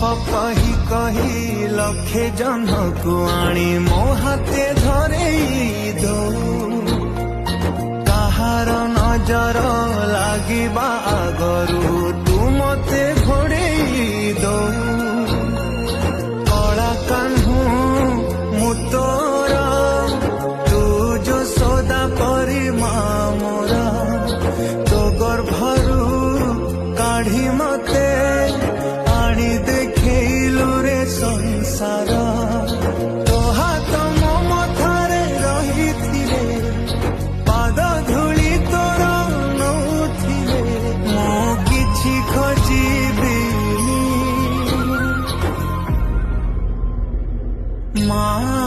कही कही लक्षे जन को आनी मो हाथे धरेई दो कहार नजर लागिबा आगरू तू मते घोड़ेई दो कला कान्हू मु तोरा तू जो सौदा परी मोरा तो गर्भरू काढ़ी मते आनी देखलु रे संसार तो हाथ मो मथारे रही पाद धूली तोर नौथिले मो किछि खोजिबिनी माँ।